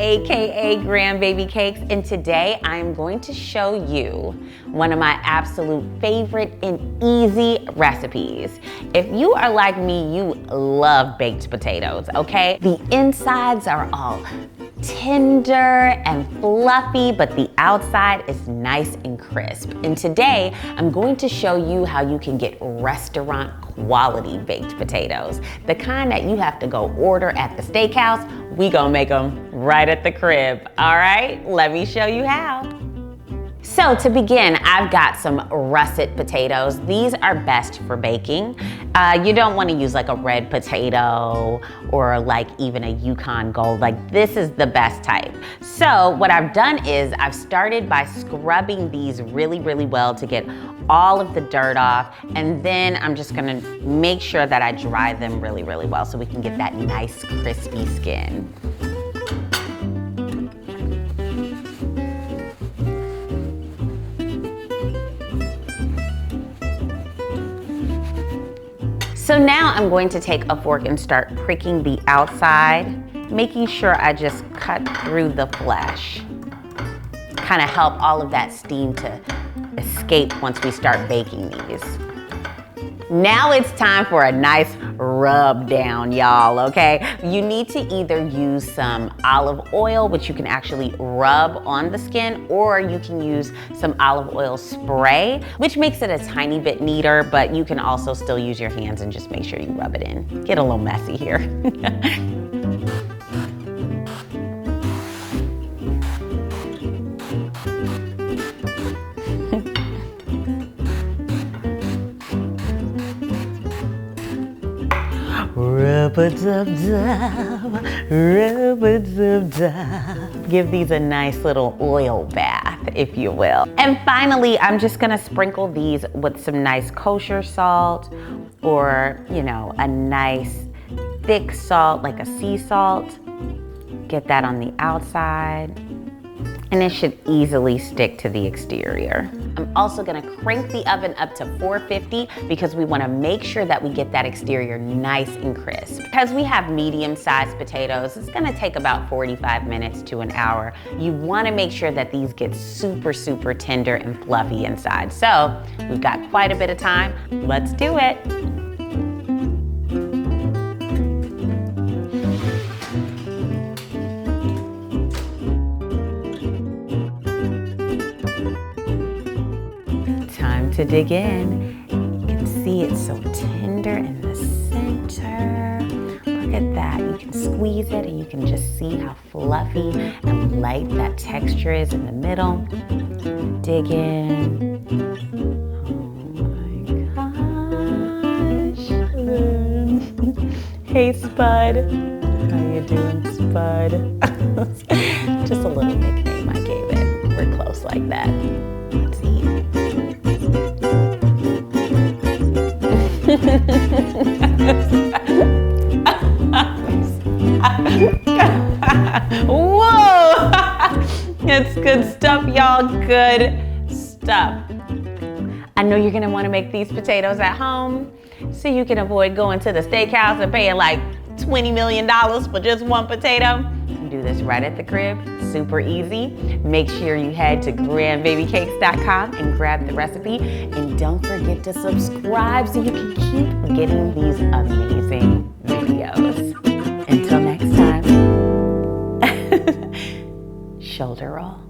aka Grandbaby Cakes, and today I'm going to show you one of my absolute favorite and easy recipes. If you are like me, you love baked potatoes, okay? The insides are all tender and fluffy, but the outside is nice and crisp. And today, I'm going to show you how you can get restaurant quality baked potatoes. The kind that you have to go order at the steakhouse. We gonna make them right at the crib, all right? Let me show you how. So to begin, I've got some russet potatoes. These are best for baking. You don't want to use like a red potato or like even a Yukon Gold. Like this is the best type. So what I've done is I've started by scrubbing these really, really well to get all of the dirt off. And then I'm just gonna make sure that I dry them really, really well so we can get that nice crispy skin. So now I'm going to take a fork and start pricking the outside, making sure I just cut through the flesh. Kind of help all of that steam to escape once we start baking these. Now it's time for a nice rub down, y'all, okay? You need to either use some olive oil, which you can actually rub on the skin, or you can use some olive oil spray, which makes it a tiny bit neater, but you can also still use your hands and just make sure you rub it in. Get a little messy here. Rub-a-dub-dub, rub-a-dub-dub. Give these a nice little oil bath, if you will. And finally, I'm just gonna sprinkle these with some nice kosher salt or, you know, a nice thick salt, like a sea salt. Get that on the outside. And it should easily stick to the exterior. I'm also gonna crank the oven up to 450 because we wanna make sure that we get that exterior nice and crisp. Because we have medium-sized potatoes, it's gonna take about 45 minutes to an hour. You wanna make sure that these get super, super tender and fluffy inside. So we've got quite a bit of time. Let's do it. To dig in. You can see it's so tender in the center. Look at that. You can squeeze it and you can just see how fluffy and light that texture is in the middle. Dig in. Oh my gosh. Hey, Spud. How you doing, Spud? Just a little nickname I gave it. We're close like that. Let's eat. Whoa! It's good stuff, y'all. Good stuff. I know you're gonna wanna make these potatoes at home so you can avoid going to the steakhouse and paying like $20 million for just one potato. You do this right at the crib, super easy. Make sure you head to grandbabycakes.com and grab the recipe. And don't forget to subscribe so you can keep getting these amazing videos. Until next time, shoulder roll.